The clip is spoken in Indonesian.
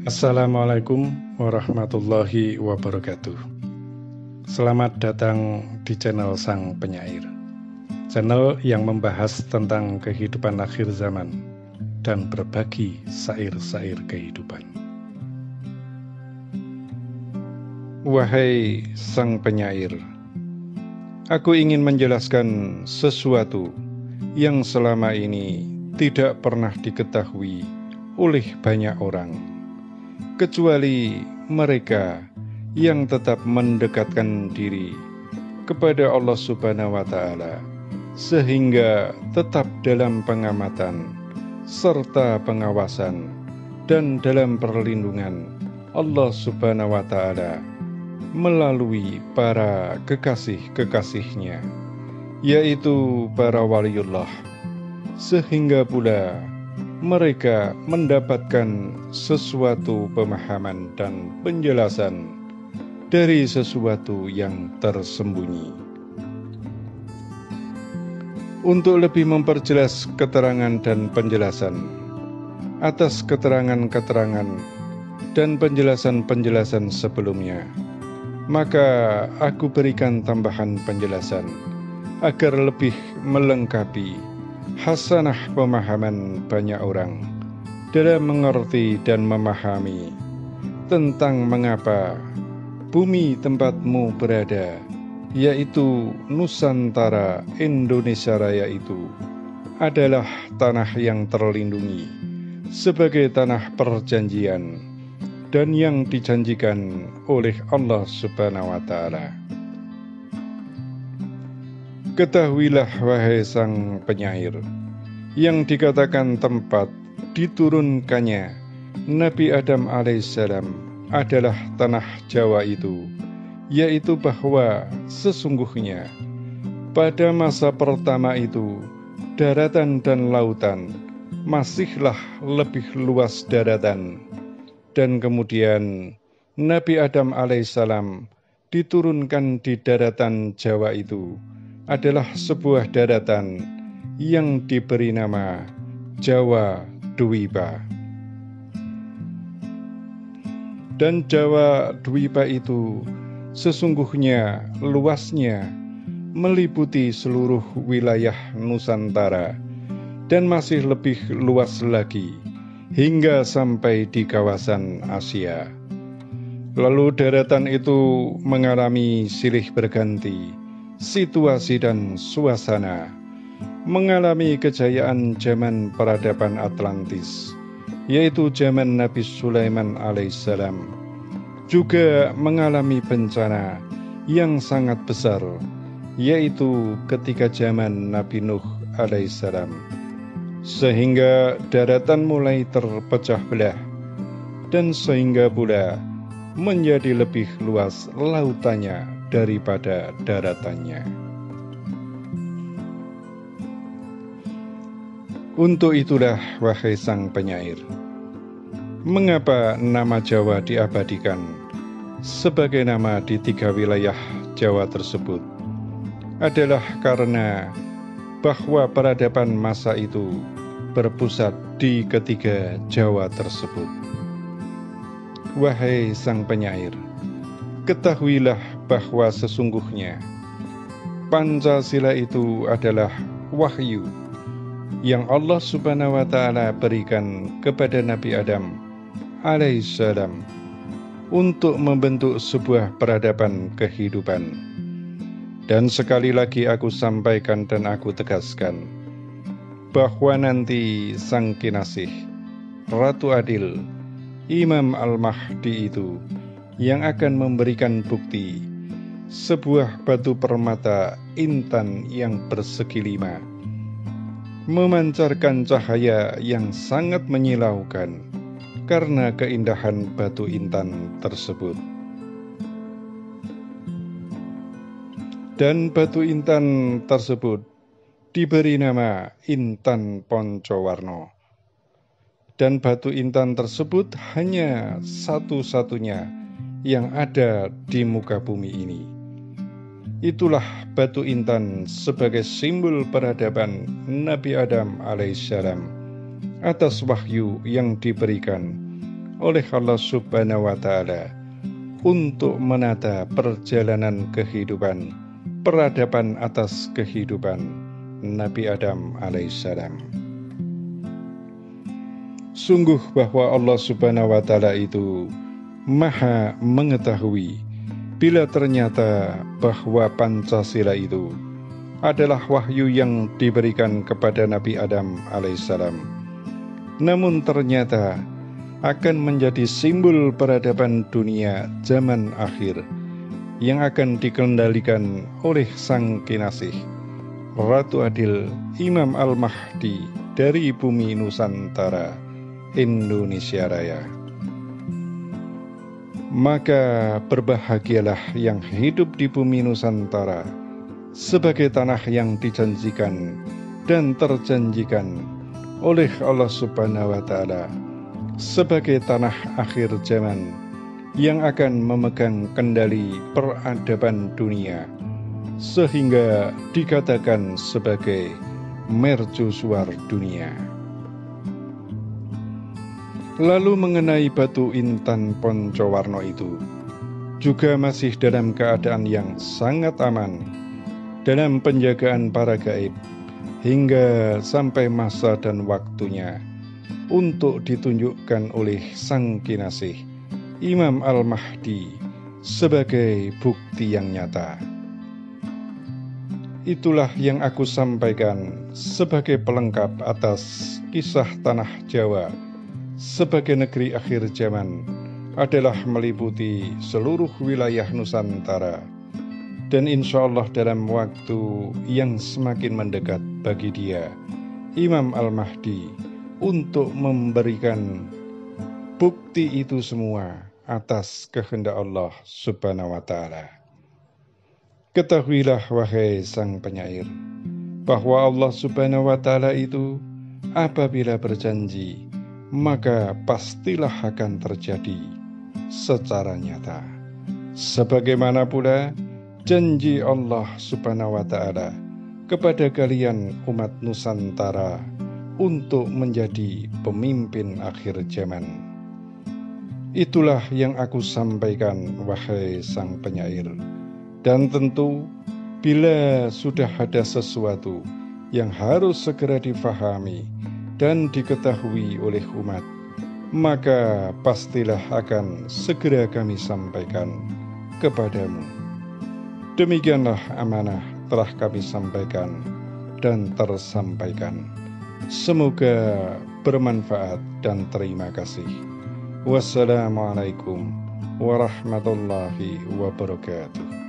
Assalamualaikum warahmatullahi wabarakatuh. Selamat datang di channel Sang Penyair, channel yang membahas tentang kehidupan akhir zaman dan berbagi syair-syair kehidupan. Wahai Sang Penyair, aku ingin menjelaskan sesuatu yang selama ini tidak pernah diketahui oleh banyak orang, kecuali mereka yang tetap mendekatkan diri kepada Allah Subhanahu wa Ta'ala, sehingga tetap dalam pengamatan serta pengawasan dan dalam perlindungan Allah Subhanahu wa Ta'ala melalui para kekasih-kekasihnya, yaitu para waliullah, sehingga pula mereka mendapatkan sesuatu pemahaman dan penjelasan dari sesuatu yang tersembunyi. Untuk lebih memperjelas keterangan dan penjelasan atas keterangan-keterangan dan penjelasan-penjelasan sebelumnya, maka aku berikan tambahan penjelasan agar lebih melengkapi hasanah pemahaman banyak orang dalam mengerti dan memahami tentang mengapa bumi tempatmu berada, yaitu Nusantara Indonesia Raya, itu adalah tanah yang terlindungi sebagai tanah perjanjian dan yang dijanjikan oleh Allah Subhanahu wa Ta'ala. Ketahuilah wahai Sang Penyair, yang dikatakan tempat diturunkannya Nabi Adam alaihissalam adalah tanah Jawa itu, yaitu bahwa sesungguhnya pada masa pertama itu daratan dan lautan masihlah lebih luas daratan, dan kemudian Nabi Adam alaihissalam diturunkan di daratan Jawa itu adalah sebuah daratan yang diberi nama Jawa Dwipa. Dan Jawa Dwipa itu sesungguhnya luasnya meliputi seluruh wilayah Nusantara dan masih lebih luas lagi hingga sampai di kawasan Asia. Lalu daratan itu mengalami silih berganti situasi dan suasana, mengalami kejayaan zaman peradaban Atlantis, yaitu zaman Nabi Sulaiman alaihissalam, juga mengalami bencana yang sangat besar, yaitu ketika zaman Nabi Nuh alaihissalam, sehingga daratan mulai terpecah belah, dan sehingga pula menjadi lebih luas lautannya daripada daratannya. Untuk itulah wahai Sang Penyair, mengapa nama Jawa diabadikan sebagai nama di 3 wilayah Jawa tersebut adalah karena bahwa peradaban masa itu berpusat di ketiga Jawa tersebut. Wahai Sang Penyair, ketahuilah bahwa sesungguhnya Pancasila itu adalah wahyu yang Allah Subhanahu wa Ta'ala berikan kepada Nabi Adam alaihissalam untuk membentuk sebuah peradaban kehidupan. Dan sekali lagi aku sampaikan dan aku tegaskan bahwa nanti Sang Kinasih, Ratu Adil, Imam Al-Mahdi itu yang akan memberikan bukti sebuah batu permata intan yang bersegi 5, memancarkan cahaya yang sangat menyilaukan karena keindahan batu intan tersebut. Dan batu intan tersebut diberi nama Intan Poncowarno. Dan batu intan tersebut hanya satu-satunya yang ada di muka bumi ini. Itulah batu intan sebagai simbol peradaban Nabi Adam alaihissalam atas wahyu yang diberikan oleh Allah Subhanahu wa Ta'ala untuk menata perjalanan kehidupan, peradaban atas kehidupan Nabi Adam alaihissalam. Sungguh bahwa Allah Subhanahu wa Ta'ala itu Maha mengetahui bila ternyata bahwa Pancasila itu adalah wahyu yang diberikan kepada Nabi Adam alaihissalam, namun ternyata akan menjadi simbol peradaban dunia zaman akhir yang akan dikendalikan oleh Sang Kinasih, Ratu Adil Imam Al-Mahdi dari bumi Nusantara, Indonesia Raya. Maka berbahagialah yang hidup di bumi Nusantara sebagai tanah yang dijanjikan dan terjanjikan oleh Allah Subhanahu wa Ta'ala sebagai tanah akhir zaman yang akan memegang kendali peradaban dunia, sehingga dikatakan sebagai mercusuar dunia. Lalu mengenai batu intan Poncowarno itu juga masih dalam keadaan yang sangat aman dalam penjagaan para gaib hingga sampai masa dan waktunya untuk ditunjukkan oleh Sang Kinasih Imam Al-Mahdi sebagai bukti yang nyata. Itulah yang aku sampaikan sebagai pelengkap atas kisah tanah Jawa sebagai negeri akhir zaman adalah meliputi seluruh wilayah Nusantara, dan insya Allah dalam waktu yang semakin mendekat bagi dia, Imam Al-Mahdi, untuk memberikan bukti itu semua atas kehendak Allah Subhanahu wa Ta'ala. Ketahuilah wahai sang penyair, bahwa Allah Subhanahu wa Ta'ala itu apabila berjanji, maka pastilah akan terjadi secara nyata. Sebagaimana pula janji Allah Subhanahu wa Ta'ala kepada kalian umat Nusantara untuk menjadi pemimpin akhir zaman. Itulah yang aku sampaikan wahai sang penyair. Dan tentu bila sudah ada sesuatu yang harus segera difahami dan diketahui oleh umat, maka pastilah akan segera kami sampaikan kepadamu. Demikianlah amanah telah kami sampaikan dan tersampaikan. Semoga bermanfaat dan terima kasih. Wassalamualaikum warahmatullahi wabarakatuh.